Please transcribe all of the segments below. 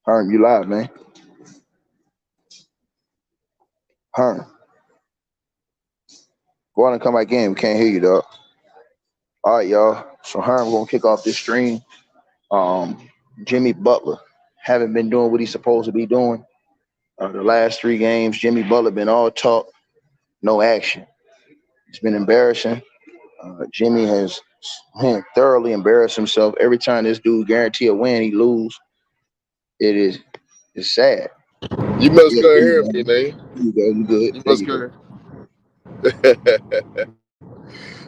Herm, you live, man. Herm, go on and come back in. We can't hear you, dog. All right, y'all. So Herm gonna kick off this stream. Um, Jimmy Butler haven't been doing what he's supposed to be doing. The last three games, Jimmy Butler been all talk, no action. It's been embarrassing. Jimmy has thoroughly embarrassed himself. Every time this dude guarantee a win, he lose. It is it's sad. You must Yeah, go there you hear go. me, man. There you go. You good? You There must you go. go.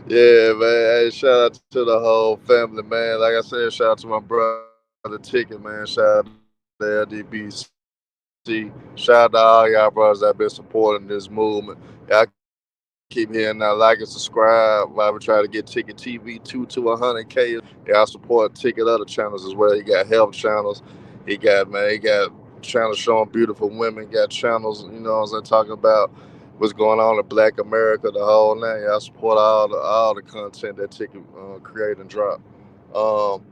Yeah, man. Hey, shout out to the whole family, man. Like I said, shout out to my brother Ticket, man. Shout out to LDBC. Shout out to all y'all brothers that been supporting this movement. Y'all keep hitting that like and subscribe while we try to get Ticket TV 2 to 100K. Y'all support Ticket other channels as well. He got health channels. He got channels showing beautiful women. Got channels, you know, what I'm saying, talking about what's going on in Black America, the whole nine. Y'all support all the content that Ticket create and drop. Um,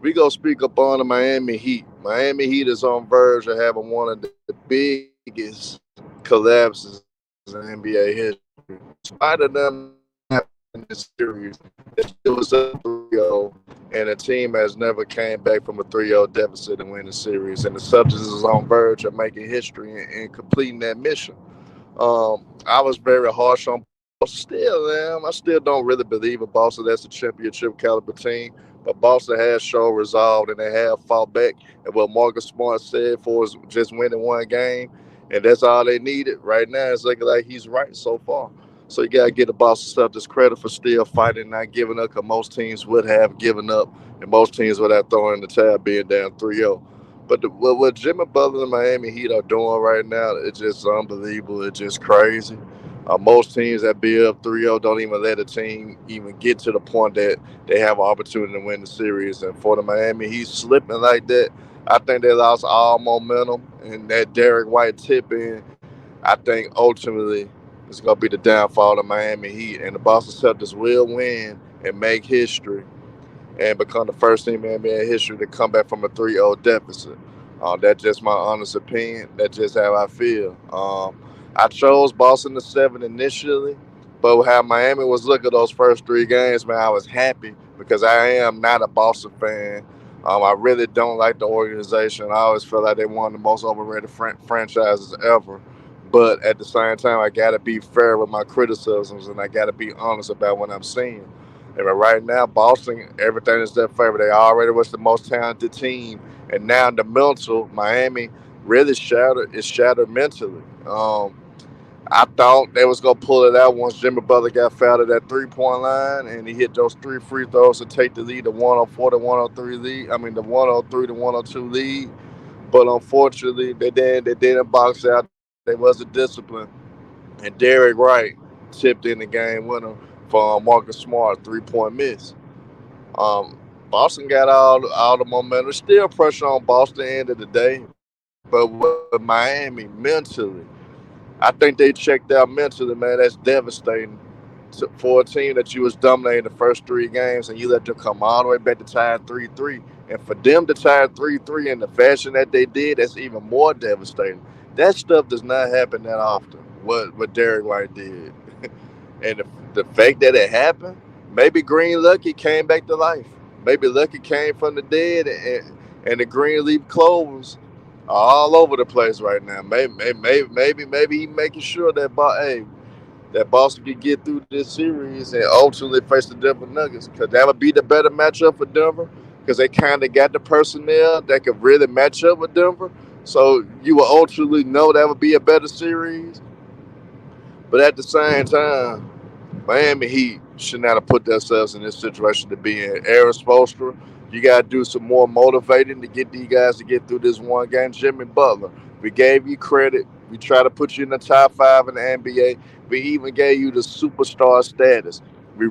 we gonna speak up on the Miami Heat. Miami Heat is on verge of having one of the biggest collapses in NBA history. Spite of them not having this series, it still was up 3-0, and the team has never came back from a 3-0 deficit and win the series. And the Celtics is on verge of making history and completing that mission. I was very harsh on Boston. Still am. I still don't really believe in Boston. That's a championship caliber team. But Boston has shown resolve and they have fought back. And what Marcus Smart said for us just winning one game, and that's all they needed. Right now, it's looking like he's right so far. So you gotta give the Boston Celtics credit for still fighting, not giving up. Cause most teams would have given up, and most teams would have thrown in the towel, being down 3-0. But what Jimmy Butler and Miami Heat are doing right now, it's just unbelievable. It's just crazy. Most teams that be up 3-0 don't even let a team even get to the point that they have an opportunity to win the series. And for the Miami Heat slipping like that, I think they lost all momentum. And that Derek White tip in, I think ultimately it's going to be the downfall of Miami Heat. And the Boston Celtics will win and make history and become the first team in NBA history to come back from a 3-0 deficit. That's just my honest opinion. That's just how I feel. I chose Boston to 7 initially, but how Miami was looking those first three games, man, I was happy because I am not a Boston fan. I really don't like the organization. I always feel like they one of the most overrated franchises ever. But at the same time, I got to be fair with my criticisms and I got to be honest about what I'm seeing. And right now, Boston, everything is their favor. They already was the most talented team, and now the mental, Miami really shattered. It's shattered mentally. I thought they was gonna pull it out once Jimmy Butler got fouled at that 3 point line, and he hit those three free throws to take the lead, the 104 to 103 lead. I mean, the 103 to 102 lead. But unfortunately, they didn't box out. They wasn't disciplined, and Derek Wright tipped in the game winner for Marcus Smart 3 point miss. Um, Boston got all the momentum. Still pressure on Boston end of the day, but with Miami mentally, I think they checked out mentally, man. That's devastating for a team that you was dominating the first three games and you let them come all the way back to tie 3-3. And for them to tie 3-3 in the fashion that they did, that's even more devastating. That stuff does not happen that often. What Derek White did, and the fact that it happened, maybe Green Lucky came back to life. Maybe Lucky came from the dead, and the green leaf clovers are all over the place right now. Maybe he making sure that that Boston can get through this series and ultimately face the Denver Nuggets, because that would be the better matchup for Denver, because they kind of got the personnel that could really match up with Denver. So you will ultimately know that would be a better series. But at the same time, Miami Heat should not have put themselves in this situation to be in. Aaron Spoelstra, you got to do some more motivating to get these guys to get through this one game. Jimmy Butler, we gave you credit. We try to put you in the top five in the NBA. We even gave you the superstar status. We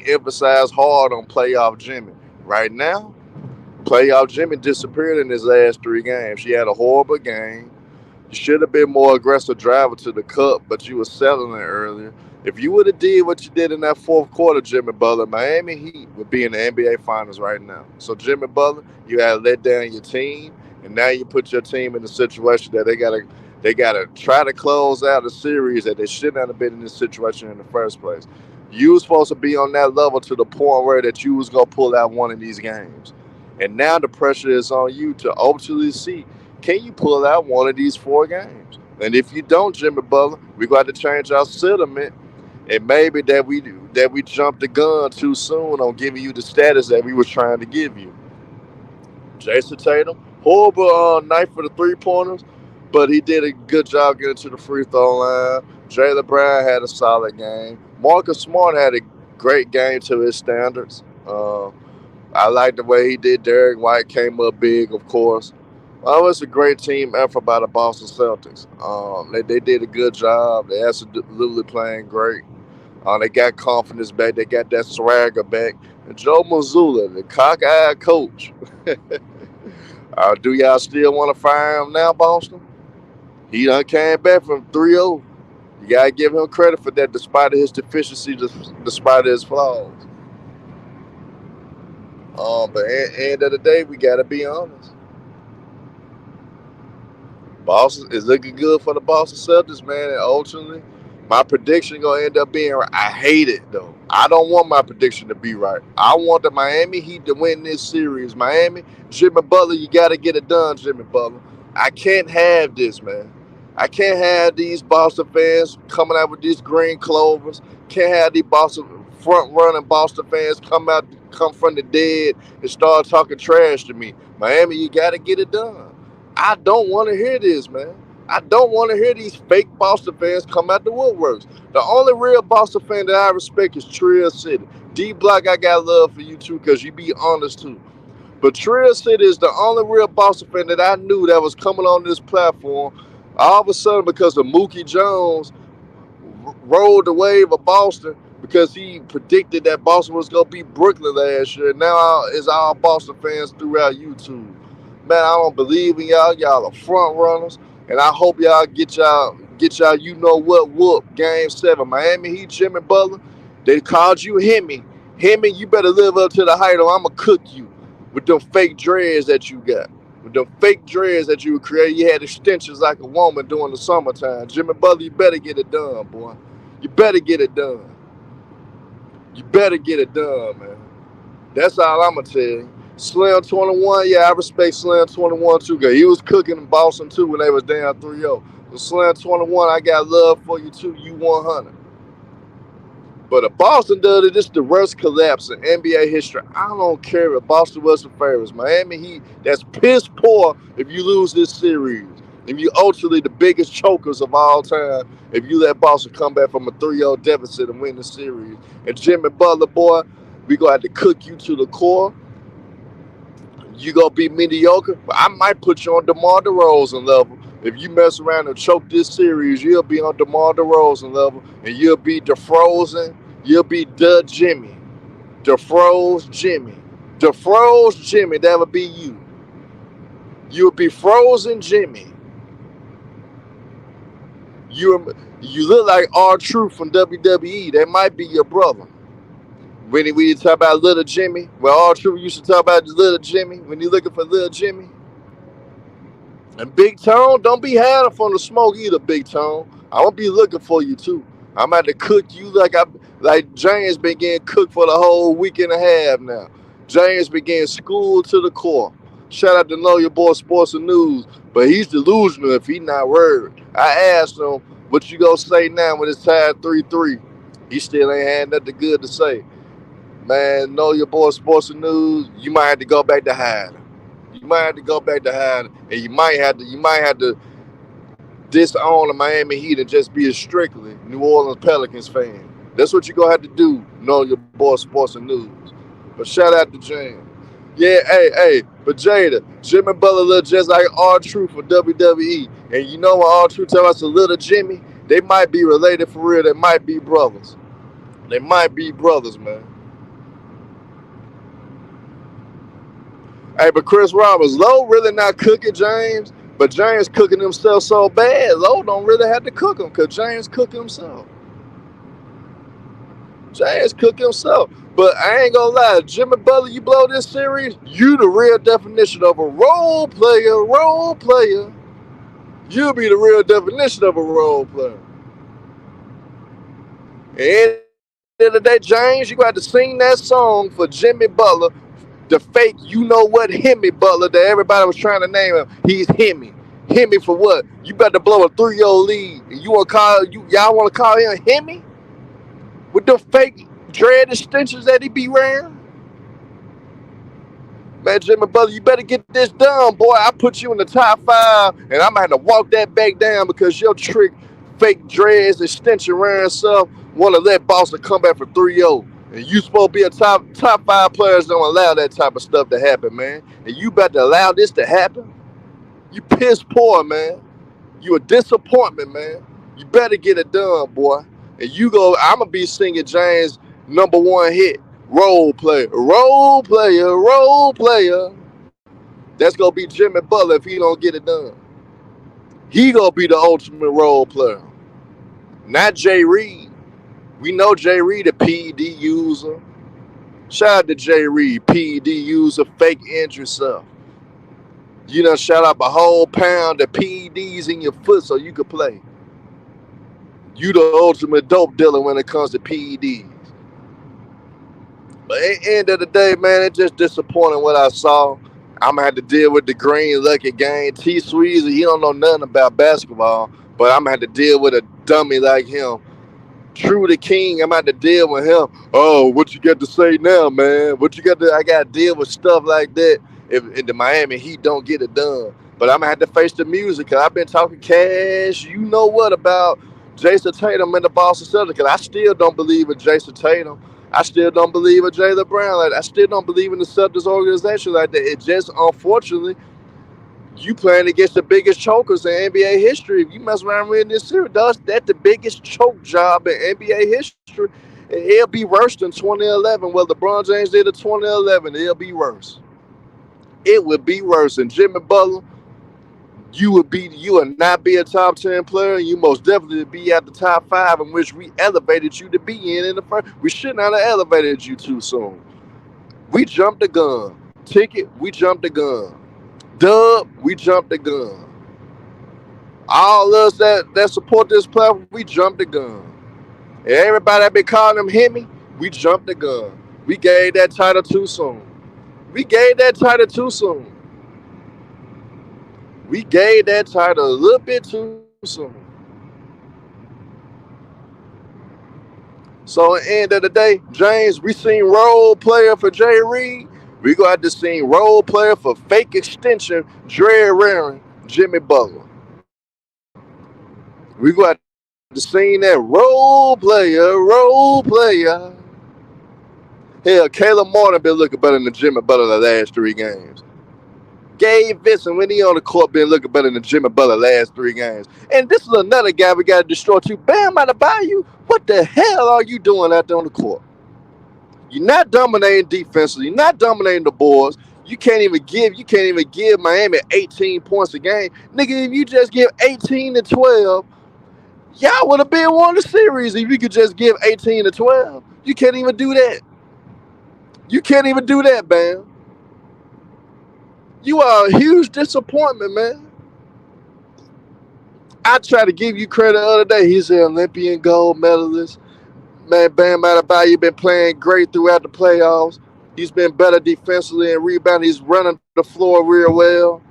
emphasize hard on playoff Jimmy. Right now, playoff Jimmy disappeared in his last three games. He had a horrible game. You should have been more aggressive driver to the cup, but you were settling it earlier. If you would have did what you did in that fourth quarter, Jimmy Butler, Miami Heat would be in the NBA Finals right now. So Jimmy Butler, you had let down your team, and now you put your team in a situation that they gotta try to close out a series that they should not have been in this situation in the first place. You was supposed to be on that level to the point where that you was gonna pull out one of these games, and now the pressure is on you to ultimately see, can you pull out one of these four games? And if you don't, Jimmy Butler, we got to change our sentiment, and maybe that we jumped the gun too soon on giving you the status that we was trying to give you. Jason Tatum, horrible night for the 3 pointers, but he did a good job getting to the free throw line. Jaylen Brown had a solid game. Marcus Smart had a great game to his standards. I like the way he did. Derek White came up big, of course. Well, it's a great team effort by the Boston Celtics. They did a good job. They absolutely playing great. They got confidence back. They got that swagger back. And Joe Mazzulla, the cockeyed coach. Do y'all still want to fire him now, Boston? He done came back from 3-0. You gotta give him credit for that, despite his deficiencies, despite his flaws. But at the end of the day, we gotta be honest. Boston is looking good for the Boston Celtics, man. And ultimately, my prediction gonna end up being right. I hate it though. I don't want my prediction to be right. I want the Miami Heat to win this series. Miami, Jimmy Butler, you gotta get it done, Jimmy Butler. I can't have this, man. I can't have these Boston fans coming out with these green clovers. Can't have these Boston front running Boston fans come from the dead and start talking trash to me. Miami, you gotta get it done. I don't want to hear this, man. I don't want to hear these fake Boston fans come out the woodworks. The only real Boston fan that I respect is Trill City. D Block, I got love for you too, because you be honest too. But Trill City is the only real Boston fan that I knew that was coming on this platform. All of a sudden, because of Mookie Jones, rode the wave of Boston because he predicted that Boston was going to beat Brooklyn last year. Now it's all Boston fans throughout YouTube. Man, I don't believe in y'all. Y'all are front runners, and I hope y'all get y'all you know what whoop game 7. Miami Heat, Jimmy Butler. They called you Hemi. Hemi, you better live up to the height or I'ma cook you with them fake dreads that you got. With them fake dreads that you created. You had extensions like a woman during the summertime. Jimmy Butler, you better get it done, boy. You better get it done. You better get it done, man. That's all I'm going to tell you. Slim 21, yeah, I respect Slim 21 too, because he was cooking in Boston too when they was down 3-0. But Slim 21, I got love for you too, you 100. But if Boston does it, this is the worst collapse in NBA history. I don't care if Boston was the favorites. Miami Heat, that's piss poor if you lose this series. If you ultimately the biggest chokers of all time, if you let Boston come back from a 3-0 deficit and win the series. And Jimmy Butler, boy, we going to have to cook you to the core. You going to be mediocre. But I might put you on DeMar DeRozan level. If you mess around and choke this series, you'll be on DeMar DeRozan level, and you'll be DeFrozen. You'll be the Jimmy. DeFroze Jimmy. DeFroze Jimmy, that would be you. You'll be frozen Jimmy. You look like R-Truth from WWE. That might be your brother. When you talk about Little Jimmy, well, R-Truth used to talk about Little Jimmy. When you looking for Little Jimmy. And Big Tone, don't be hiding from the smoke either, Big Tone. I won't be looking for you too. I'm about to cook you like James been getting cooked for the whole week and a half now. James been getting schooled to the core. Shout out to Know Your Boy Sports and News, but he's delusional if he not worried. I asked him, what you gonna say now when it's tied 3-3? He still ain't had nothing good to say. Man, Know Your Boy Sports and News, you might have to go back to hiding. You might have to go back to hiding, and you might have to disown the Miami Heat and just be a strictly New Orleans Pelicans fan. That's what you're going to have to do, Know Your Boy Sports and News. But shout out to James. Yeah, hey, but Jada, Jimmy Butler look just like R-Truth for WWE. And you know what R-Truth tell us a little Jimmy? They might be related for real. They might be brothers. They might be brothers, man. Hey, but Chris Roberts, Lowe really not cooking James, but James cooking himself so bad, Lowe don't really have to cook him because James cook himself. James cook himself. But I ain't gonna lie, Jimmy Butler, you blow this series, you the real definition of a role player, role player. You'll be the real definition of a role player. At the end of the day, James, you got to sing that song for Jimmy Butler, the fake you know what Hemi Butler that everybody was trying to name him. He's Hemi. Hemi for what? You better blow a 3-0 lead. And you wanna call y'all wanna call him Hemi? With the fake dread extensions that he be wearing? Man, Jimmy Butler, you better get this done, boy. I put you in the top 5, and I'm gonna have to walk that back down because your trick, fake dreads, extension wearing stuff, want to let Boston come back for 3-0. And you supposed to be a top 5 players don't allow that type of stuff to happen, man. And you about to allow this to happen? You piss poor, man. You a disappointment, man. You better get it done, boy. And you go, I'm gonna be singing James' #1 hit. Role player, role player, role player. That's gonna be Jimmy Butler if he don't get it done. He gonna be the ultimate role player. Not Jay Reed. We know Jay Reed a PED user. Shout out to Jay Reed, PED user, fake injury stuff. You done shot up a whole pound of PEDs in your foot so you could play. You the ultimate dope dealer when it comes to PEDs. But at the end of the day, man, it's just disappointing what I saw. I'm gonna have to deal with the green lucky game. T Sweezy, he don't know nothing about basketball, but I'm gonna have to deal with a dummy like him. True the King, I'm gonna have to deal with him. Oh, what you got to say now, man? What you got to? I gotta deal with stuff like that if the Miami Heat don't get it done. But I'm gonna have to face the music. Cause I've been talking cash. You know what about Jason Tatum and the Boston Celtics? Cause I still don't believe in Jason Tatum. I still don't believe in Jaylen Brown. Like, I still don't believe in the Celtics organization like that. It just, unfortunately, you playing against the biggest chokers in NBA history. If you mess around winning this series, that's the biggest choke job in NBA history. It'll be worse than 2011. Well, LeBron James did it 2011. It'll be worse. It would be worse. And Jimmy Butler, you would not be a top 10 player. You most definitely be at the top 5 in which we elevated you to be in the first. We should not have elevated you too soon. We jumped the gun. Ticket, we jumped the gun. Dub, we jumped the gun. All us that support this platform, we jumped the gun. And everybody that been calling him Hemi, we jumped the gun. We gave that title too soon. We gave that title too soon. We gave that title a little bit too soon. So at the end of the day, James, we seen role player for Jay Reed. We gonna have to see role player for fake extension, Dre wearing Jimmy Butler. We gonna have to see that role player. Hell, Caleb Martin been looking better than Jimmy Butler the last 3 games. Gabe Vincent, when he on the court, been looking better than Jimmy Butler last 3 games. And this is another guy we got to destroy too. Bam Adebayo, what the hell are you doing out there on the court? You're not dominating defensively. You're not dominating the boards. You can't even give Miami 18 points a game. Nigga, if you just give 18 to 12, y'all would have been won the series if you could just give 18 to 12. You can't even do that. You can't even do that, Bam. You are a huge disappointment, man. I tried to give you credit the other day. He's an Olympian gold medalist. Man, Bam Adebayo been playing great throughout the playoffs. He's been better defensively and rebounding. He's running the floor real well.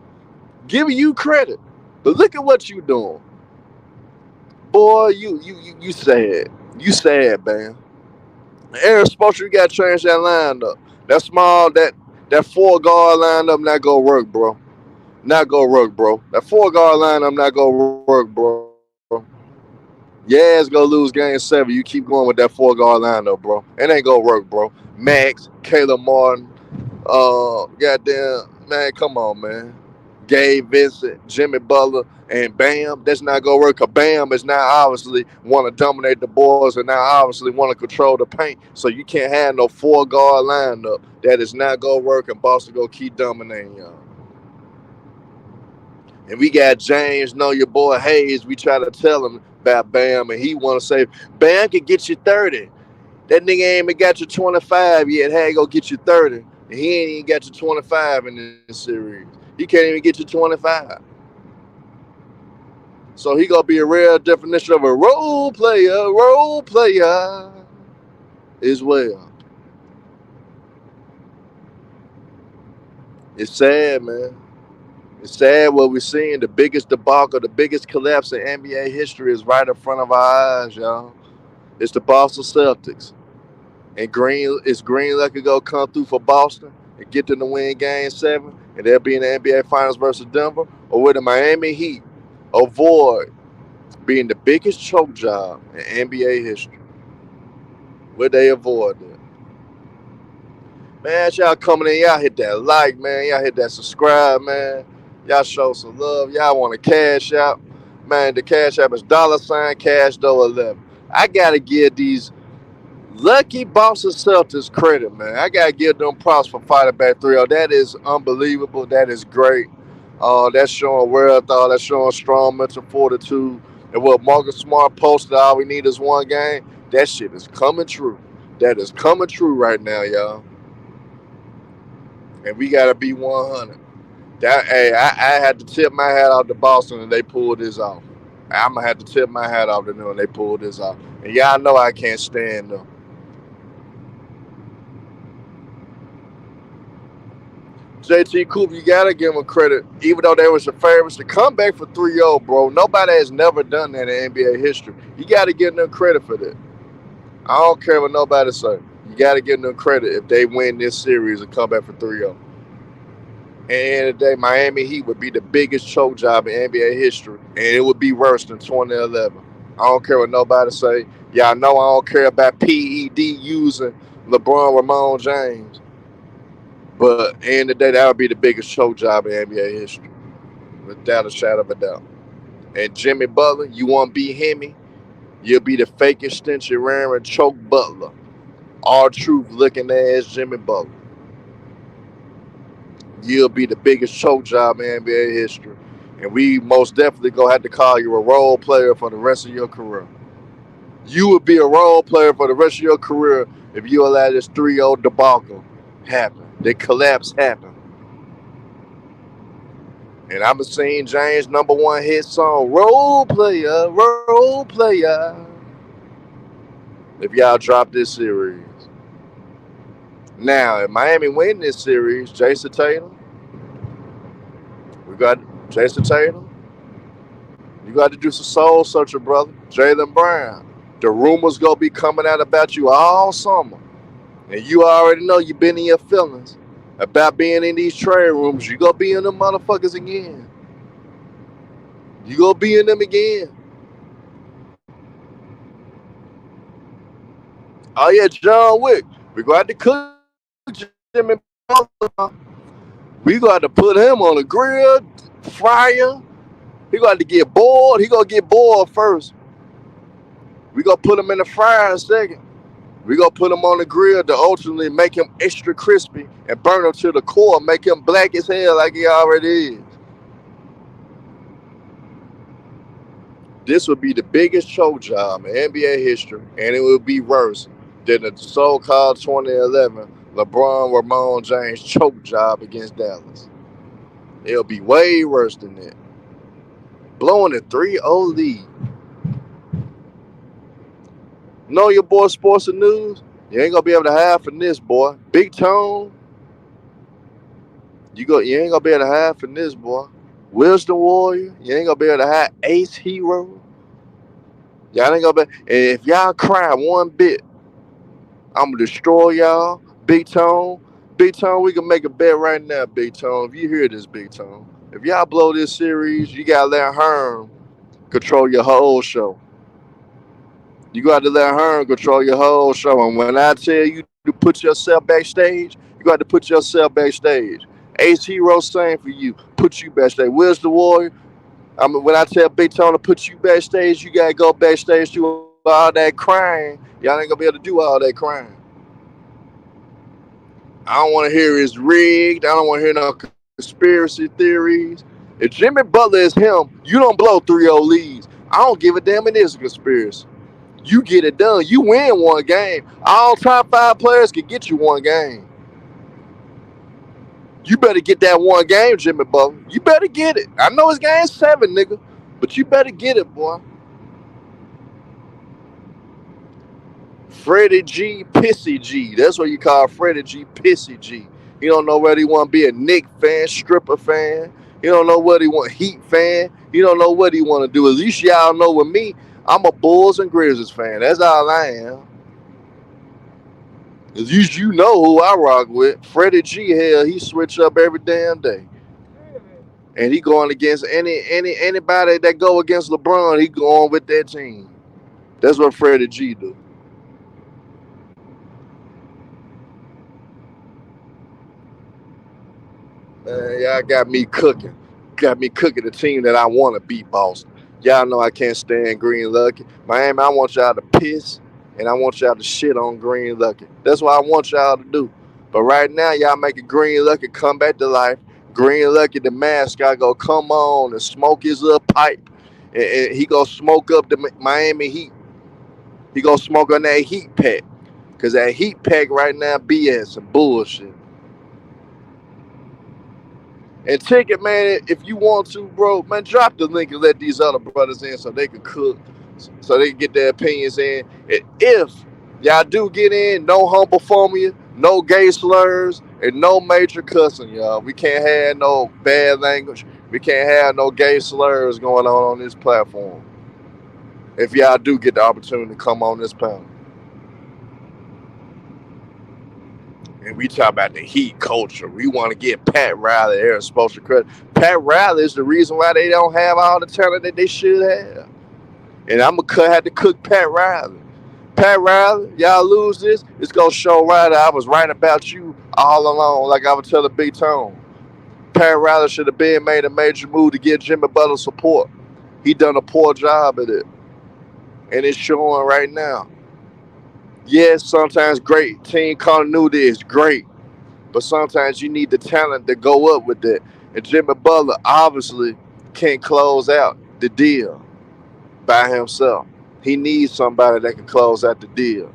Giving you credit. But look at what you doing. Boy, you sad. You sad, man. Aaron Spoelstra, you got to change that lineup. That small, that 4-guard lineup not gonna work, bro. Not gonna work, bro. That 4-guard lineup not gonna work, bro. Your ass gonna lose game 7. You keep going with that 4-guard lineup, bro. It ain't gonna work, bro. Max, Caleb Martin, goddamn, man, come on, man. Gabe Vincent, Jimmy Butler, and Bam. That's not gonna work. Cause Bam is now obviously want to dominate the boards and now obviously want to control the paint. So you can't have no 4-guard lineup. That is not gonna work, and Boston gonna keep dominating y'all. And we got James, know your boy Hayes. We try to tell him about Bam, and he want to say Bam can get you 30. That nigga ain't even got you 25 yet. Hey, go get you 30. And he ain't even got you 25 in this series. He can't even get you 25. So he gonna be a real definition of a role player as well. It's sad, man. It's sad what we're seeing. The biggest debacle, the biggest collapse in NBA history is right in front of our eyes, y'all. It's the Boston Celtics. And Green Lucky go come through for Boston and get them to win game 7, and they'll be in the NBA Finals versus Denver, or with the Miami Heat avoid being the biggest choke job in NBA history. Would they avoid that? Man, y'all coming in, y'all hit that like, man. Y'all hit that subscribe, man. Y'all show some love. Y'all want to cash out. Man, the cash app is $CashDough11. I got to give these lucky Boston Celtics credit, man. I got to give them props for fighting back 3-0. That is unbelievable. That is great. That's showing wherewithal. That's showing strong mental fortitude. And what Marcus Smart posted, all we need is one game. That shit is coming true. That is coming true right now, y'all. And we gotta be 100. I had to tip my hat off to Boston and they pulled this off. I'm gonna have to tip my hat off to them and they pulled this off. And y'all know I can't stand them. JT Cooper, you gotta give them credit. Even though they was the favorites to come back for 3-0, bro. Nobody has never done that in NBA history. You gotta give them credit for that. I don't care what nobody say. You gotta give them credit if they win this series and come back for 3-0. At the end of the day, Miami Heat would be the biggest choke job in NBA history, and it would be worse than 2011. I don't care what nobody say. Y'all know I don't care about PED using LeBron Ramon James. But at the end of the day, that would be the biggest choke job in NBA history, without a shadow of a doubt. And Jimmy Butler, you want to be him? You'll be the fakest, stench wearing choke Butler. All truth looking ass Jimmy Butler. You'll be the biggest choke job in NBA history. And we most definitely gonna have to call you a role player for the rest of your career. You would be a role player for the rest of your career if you allow this 3-0 debacle happen. The collapse happen. And I'm seeing James' #1 hit song, Role Player, Role Player. If y'all drop this series. Now, if Miami win this series, Jason Tatum, we got Jason Tatum. You got to do some soul searching, brother. Jaylen Brown. The rumors gonna be coming out about you all summer. And you already know you've been in your feelings about being in these trade rooms. You gonna be in them motherfuckers again. You gonna be in them again. Oh yeah, John Wick. We gonna have to cook Jimmy Butler. We gonna have to put him on a grill, fryer. He gonna have to get boiled. He gonna get boiled first. We gonna put him in the fryer in a second. We gonna put him on the grill to ultimately make him extra crispy and burn him to the core, make him black as hell like he already is. This would be the biggest choke job in NBA history, and it would be worse than the so-called 2011 LeBron Ramon James choke job against Dallas. It'll be way worse than that. Blowing a 3-0 lead. Know your boy Sports and News? You ain't gonna be able to hide from this, boy. Big Tone. You ain't gonna be able to hide from this, boy. Wisdom Warrior. You ain't gonna be able to hide Ace Hero. Y'all ain't gonna be. And if y'all cry one bit, I'm gonna destroy y'all. Big Tone. Big Tone, we can make a bet right now, Big Tone. If you hear this, Big Tone. If y'all blow this series, you gotta let Herm control your whole show. You got to let Herm control your whole show. And when I tell you to put yourself backstage, you got to put yourself backstage. Ace Hero, same for you. Put you backstage. Where's the Warrior? When I tell Big Tone to put you backstage, you got to go backstage to all that crying. Y'all ain't going to be able to do all that crying. I don't want to hear it's rigged. I don't want to hear no conspiracy theories. If Jimmy Butler is him, you don't blow 3-0 leads. I don't give a damn it is a conspiracy. You get it done. You win one game. All top 5 players can get you one game. You better get that one game, Jimmy Butler. You better get it. I know it's game 7, nigga, but you better get it, boy. Freddie G, Pissy G. That's what you call Freddie G, Pissy G. He don't know whether he want to be a Knick fan, stripper fan. He don't know whether he want Heat fan. He don't know what he want to do. At least y'all know with me, I'm a Bulls and Grizzlies fan. That's all I am. At least you know who I rock with. Freddie G, hell, he switch up every damn day. And he going against anybody that go against LeBron, he going with that team. That's what Freddie G do. Man, y'all got me cooking. Got me cooking the team that I want to beat Boston. Y'all know I can't stand Green Lucky. Miami, I want y'all to piss, and I want y'all to shit on Green Lucky. That's what I want y'all to do. But right now, y'all making Green Lucky come back to life. Green Lucky, the mascot, go come on and smoke his little pipe. And he go smoke up the Miami Heat. He go smoke on that Heat pack. Because that Heat pack right now BS and bullshit. And Ticket, man, if you want to, bro, man, drop the link and let these other brothers in so they can cook, so they can get their opinions in. And if y'all do get in, no homophobia, no gay slurs, and no major cussing, y'all. We can't have no bad language. We can't have no gay slurs going on this platform. If y'all do get the opportunity to come on this panel. And we talk about the Heat culture. We want to get Pat Riley here exposure credit. Pat Riley is the reason why they don't have all the talent that they should have. And I'm going to have to cook Pat Riley. Pat Riley, y'all lose this, it's going to show Riley I was right about you all along, like I was telling Big Tone. Pat Riley should have been made a major move to get Jimmy Butler support. He done a poor job at it. And it's showing right now. Yes, sometimes great team continuity is great, but sometimes you need the talent to go up with that. And Jimmy Butler obviously can't close out the deal by himself. He needs somebody that can close out the deal.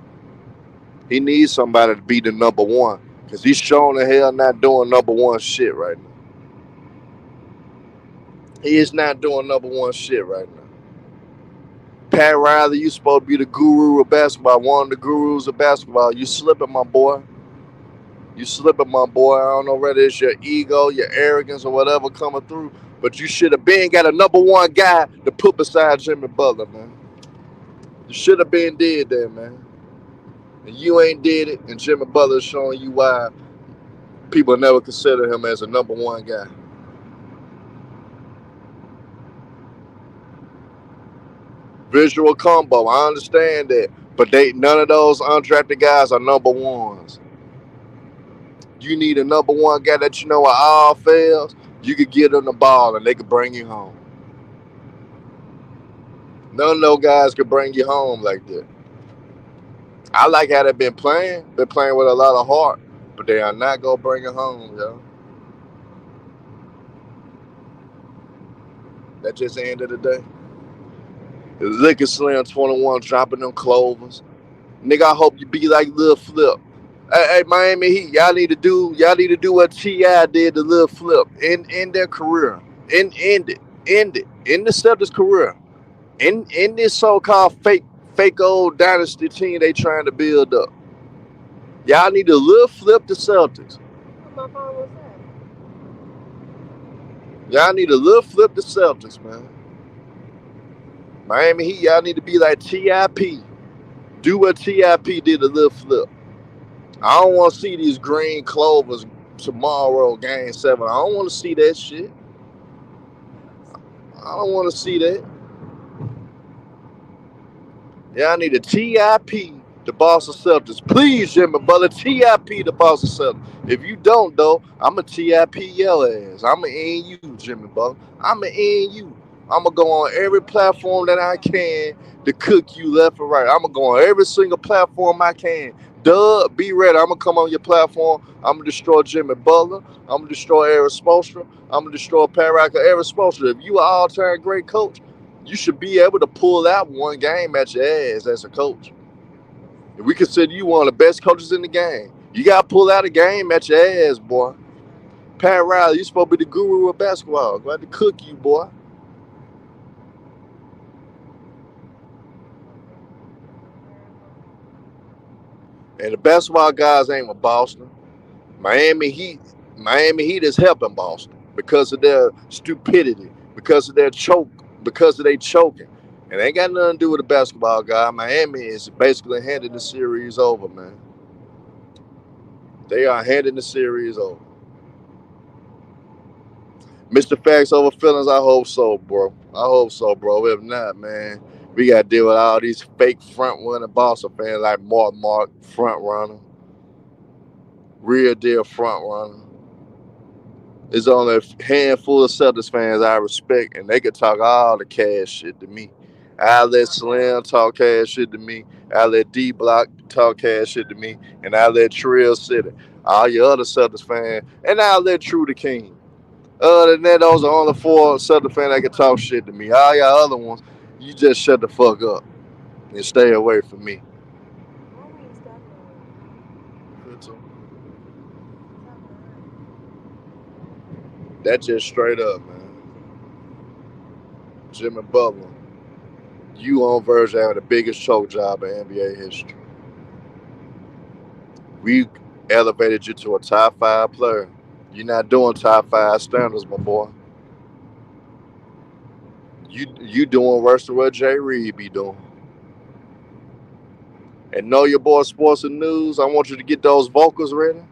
He needs somebody to be the number one, because he's showing the hell not doing number one shit right now. He is not doing number one shit right now. Pat Riley, you supposed to be the guru of basketball, one of the gurus of basketball. You slipping, my boy. You slipping, my boy. I don't know whether it's your ego, your arrogance, or whatever coming through, but you should have been got a number one guy to put beside Jimmy Butler, man. You should have been dead there, man. And you ain't did it, and Jimmy Butler is showing you why people never consider him as a number one guy. Visual combo, I understand that, but none of those undrafted guys are number ones. You need a number one guy that you know when all fails, you could get them the ball and they could bring you home. None of those guys could bring you home like that. I like how they've been playing. They're playing with a lot of heart, but they are not going to bring it home, yo. That's just the end of the day. Liquor Slim 21 dropping them clovers. Nigga, I hope you be like Lil Flip. Hey, Miami Heat, y'all need to do what T.I. did to Lil Flip. End their career. End it. End the Celtics career. In this so-called fake old dynasty team they trying to build up. Y'all need to Lil Flip the Celtics. Y'all need to Lil Flip the Celtics, man. Miami Heat, y'all need to be like T.I.P. Do what T.I.P. did to Lil Flip. I don't want to see these green clovers tomorrow, game 7. I don't want to see that shit. I don't want to see that. Y'all need a T.I.P. the Boston Celtics. Please, Jimmy Butler, T.I.P. the Boston Celtics. If you don't, though, I'm a T.I.P. your ass. I'm going to end you, Jimmy Butler. I'm going to end you. I'm going to go on every platform that I can to cook you left and right. I'm going to go on every single platform I can. Doug, be ready. I'm going to come on your platform. I'm going to destroy Jimmy Butler. I'm going to destroy Eric Spoelstra. I'm going to destroy Pat Riley. Eric Spoelstra, if you an all-time great coach, You should be able to pull out one game at your ass as a coach. If we consider you one of the best coaches in the game, you got to pull out a game at your ass, boy. Pat Riley, you supposed to be the guru of basketball. Glad to cook you, boy. And the basketball guys ain't with Boston. Miami Heat. Miami Heat is helping Boston because of their stupidity, because of their choke, because of their choking. And they ain't got nothing to do with the basketball guy. Miami is basically handing the series over, man. They are handing the series over. Mr. Facts over feelings, I hope so, bro. I hope so, bro. If not, man, we got to deal with all these fake front-running Boston fans like Mark, front-runner. Real deal front-runner. There's only a handful of Celtics fans I respect, and they could talk all the cash shit to me. I let Slim talk cash shit to me. I let D-Block talk cash shit to me. And I let Trill City. All your other Celtics fans. And I let True the King. Other than that, those are only 4 Celtics fans that can talk shit to me. All y'all other ones, you just shut the fuck up and stay away from me. That's just straight up, man. Jimmy Butler, you on verge of having the biggest choke job in NBA history. We elevated you to a top 5 player. You're not doing top 5 standards, my boy. You doing worse than what Jay Reed be doing. And know your boy Sports and News, I want you to get those vocals ready.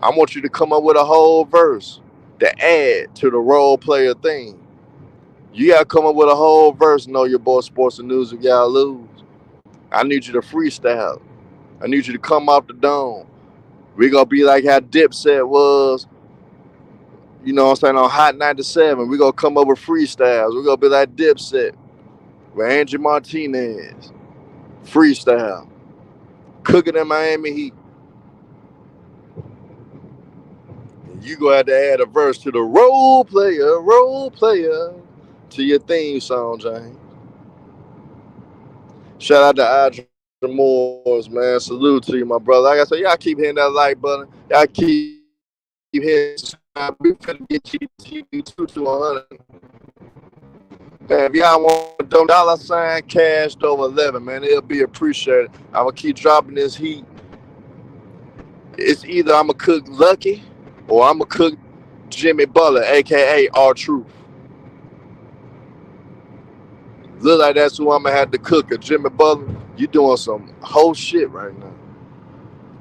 I want you to come up with a whole verse to add to the role player thing. You gotta come up with a whole verse, know your boy Sports and News if y'all lose. I need you to freestyle. I need you to come off the dome. We gonna be like how Dipset was, you know what I'm saying, on Hot 97. We gonna come up with freestyles. We gonna be like Dipset with Angie Martinez. Freestyle. Cooking in Miami Heat. And you gonna have to add a verse to the role player to your theme song, James. Shout out to Audra Moores, man. Salute to you, my brother. Like I said, y'all keep hitting that like button. Y'all keep hitting subscribe. We finna get you to 100. Man, if y'all want $sign cashed over 11, man, it'll be appreciated. I'm gonna keep dropping this heat. It's either I'm gonna cook Lucky or I'm gonna cook Jimmy Butler, aka R-Truth. Look like that's who I'm gonna have to cook. Jimmy Butler, you doing some whole shit right now.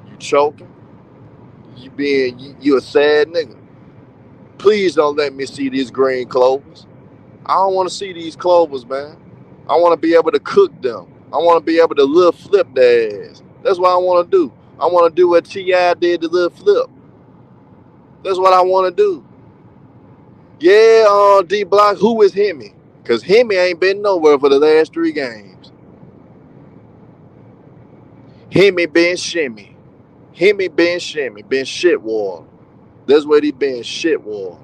You choking. You a sad nigga. Please don't let me see these green clovers. I don't want to see these clovers, man. I want to be able to cook them. I want to be able to Lil Flip their ass. That's what I want to do. I want to do what T.I. did to Lil Flip. That's what I want to do. Yeah, D-Block, who is Hemi? Because Hemi ain't been nowhere for the last 3 games. Hemi been shimmy. Hemi been shimmy. Been shit wall. That's what he been, shit wall.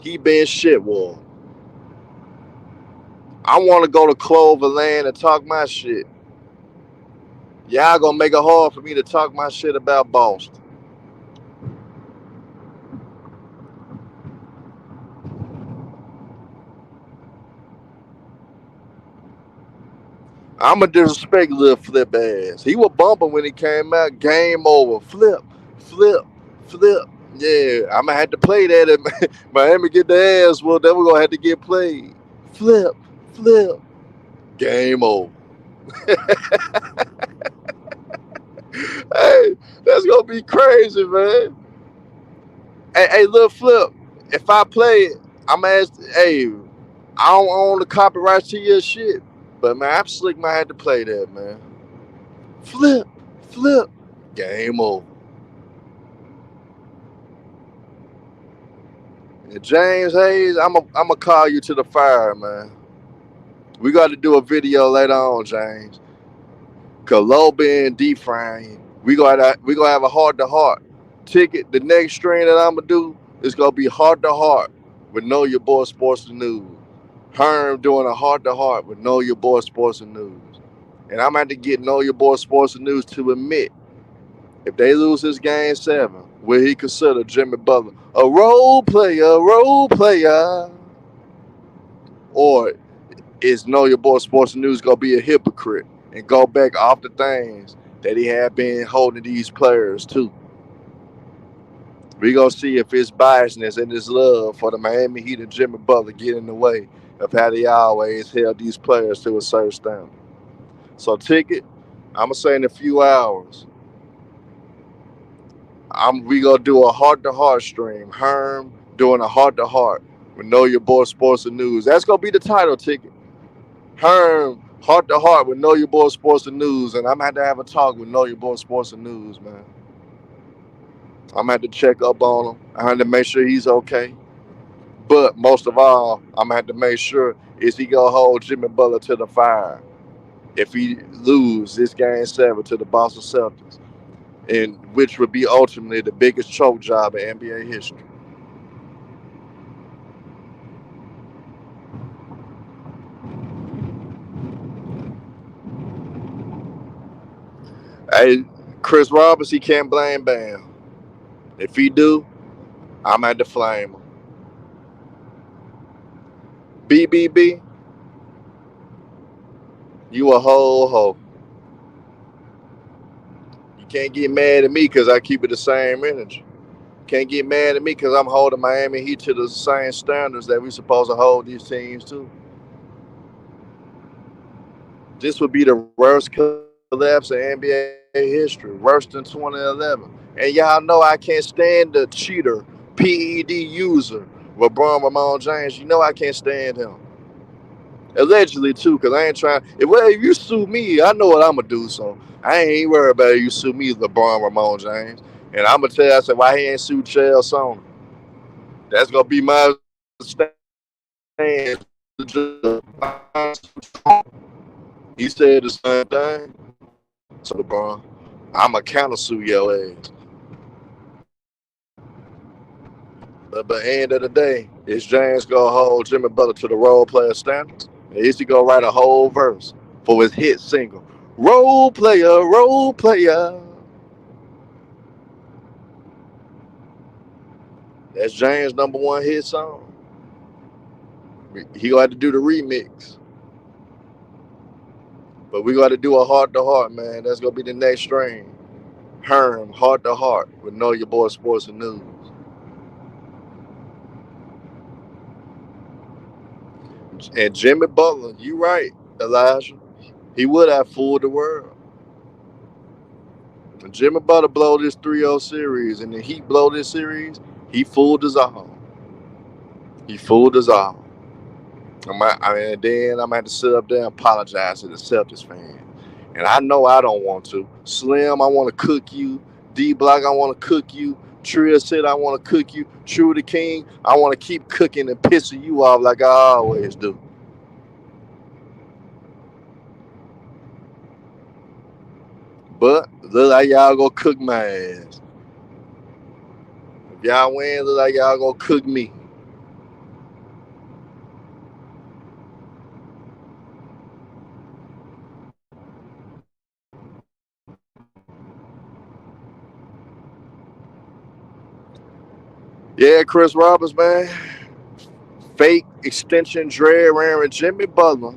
He been shit wall. I want to go to Cloverland and talk my shit. Y'all gonna make it hard for me to talk my shit about Boston. I'ma disrespect Lil Flip ass. He was bumping when he came out. Game over. Flip. Yeah, I'ma have to play that at Miami get the ass. Well, then we're gonna have to get played. Flip. Game over. Hey, that's gonna be crazy, man. Hey, Lil Flip, if I play it, I'm ask. Hey, I don't own the copyrights to your shit, but man, I'm slick. Might have to play that, man. Flip. Game over. And James Hayes, I'ma call you to the fire, man. We got to do a video later on, James. Cause Low been deep frying. We gonna have a heart to heart ticket. The next stream that I'ma do is gonna be heart to heart with Know Your Boy Sports and News. Herm doing a heart to heart with Know Your Boy Sports and News. And I'm going to get Know Your Boy Sports and News to admit if they lose this game 7, will he consider Jimmy Butler a role player? Or is Know Your Boy Sports and News going to be a hypocrite and go back off the things that he had been holding these players to? We gonna see if his biasness and his love for the Miami Heat and Jimmy Butler get in the way of how they always held these players to a certain standard. So, Ticket, I'm gonna say in a few hours, we gonna do a heart to heart stream. Herm doing a heart to heart with Know Your Boy Sports and News. That's gonna be the title, Ticket. Herm heart to heart with Know Your Boy Sports and News, and I'm gonna have to have a talk with Know Your Boy Sports and News, man. I'm gonna have to check up on him. I have to make sure he's okay. But most of all, I'm gonna have to make sure is he gonna hold Jimmy Butler to the fire if he lose this game 7 to the Boston Celtics, and which would be ultimately the biggest choke job in NBA history. Hey, Chris Roberts, he can't blame Bam. If he do, I'm at the flame him. BBB, you a whole hoe. You can't get mad at me because I keep it the same energy. Can't get mad at me because I'm holding Miami Heat to the same standards that we supposed to hold these teams to. This would be the worst collapse in NBA history, worse than 2011. And y'all know I can't stand the cheater, PED user, LeBron Ramon James. You know I can't stand him. Allegedly, too, because I ain't trying. If you sue me, I know what I'm going to do. So I ain't worried about if you sue me, LeBron Ramon James. And I'm going to tell you, I said, why he ain't sued Chael Sonnen? That's going to be my stance. He said the same thing. So, LeBron, I'm going to counter sue your ass. But by the end of the day, is James gonna hold Jimmy Butler to the role player standards? And is he gonna write a whole verse for his hit single? Role player, role player. That's James' #1 hit song. He gonna have to do the remix. But we gotta do a heart to heart, man. That's gonna be the next stream. Herm, heart to heart with Know Your Boy Sports and News. And Jimmy Butler, you right, Elijah. He would have fooled the world. When Jimmy Butler blow this 3-0 series and the Heat blow this series, he fooled us all. He fooled us all. Then I'm going to have to sit up there and apologize to the Celtics fans. And I know I don't want to. Slim, I want to cook you. D-Block, I want to cook you. Trill said, I want to cook you. True the King, I want to keep cooking and pissing you off like I always do. But look like y'all gonna cook my ass. If y'all win, look like y'all gonna cook me. Yeah, Chris Roberts, man. Fake extension dread wearing Jimmy Butler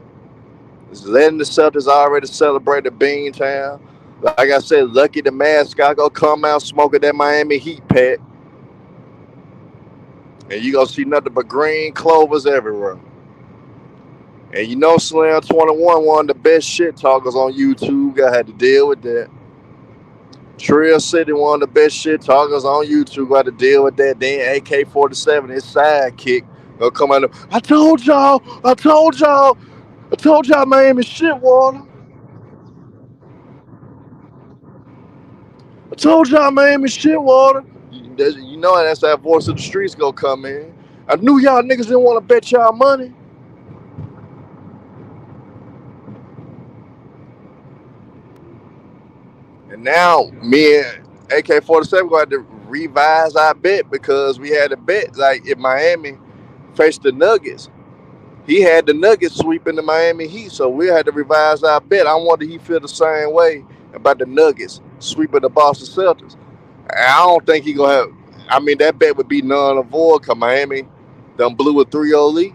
is letting the Celtics already celebrate the Beantown. Like I said, Lucky the mascot gonna come out smoking that Miami Heat pack, and you gonna see nothing but green clovers everywhere. And you know Slam 21, one of the best shit talkers on YouTube. I had to deal with that. Trill City, one of the best shit talkers on YouTube. Got to deal with that. Then AK-47, his sidekick, gonna come out. I told y'all, Miami shit water. I told y'all Miami shit water. You know that's that voice of the streets gonna come in. I knew y'all niggas didn't want to bet y'all money. And now me and AK-47 gonna have to revise our bet because we had a bet like if Miami faced the Nuggets. He had the Nuggets sweeping the Miami Heat, so we had to revise our bet. I wonder he feel the same way about the Nuggets sweeping the Boston Celtics. I don't think he gonna have. I mean, that bet would be none of void. Cause Miami done blew a 3-0 lead.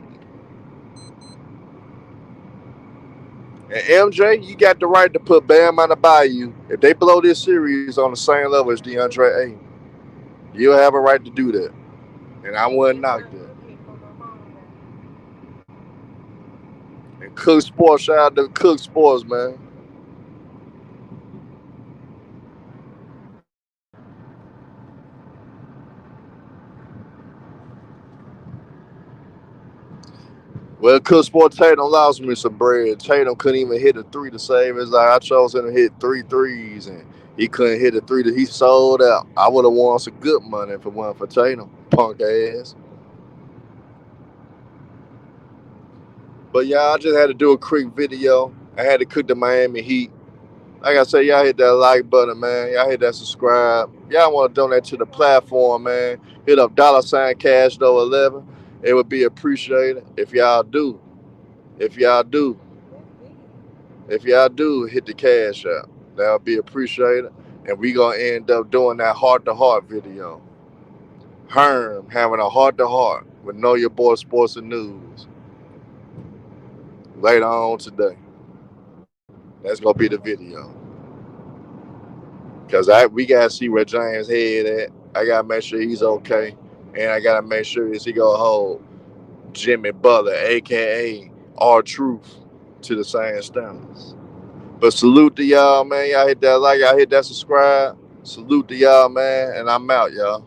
And MJ, you got the right to put Bam on the bayou. If they blow this series on the same level as DeAndre Ayton, you'll have a right to do that. And I wouldn't knock that. And Cook Sports, shout out to Cook Sports, man. Well, Cook Sports Tatum lost me some bread. Tatum couldn't even hit a three to save his life. I chose him to hit three threes, and he couldn't hit a three that he sold out. I would have won some good money if it wasn't for Tatum, punk ass. But y'all, I just had to do a quick video. I had to cook the Miami Heat. Like I said, y'all hit that like button, man. Y'all hit that subscribe. Y'all want to donate to the platform, man. Hit up $cash though 11. It would be appreciated if y'all do. If y'all do. If y'all do hit the cash out, that'll be appreciated. And we gonna end up doing that heart to heart video. Herm having a heart to heart with Know Your Boy Sports and News later on today. That's gonna be the video. Cause we gotta see where James' head at. I gotta make sure he's okay. And I gotta make sure he gonna hold Jimmy Butler, aka R-Truth, to the same standards. But salute to y'all, man. Y'all hit that like, y'all hit that subscribe. Salute to y'all, man. And I'm out, y'all.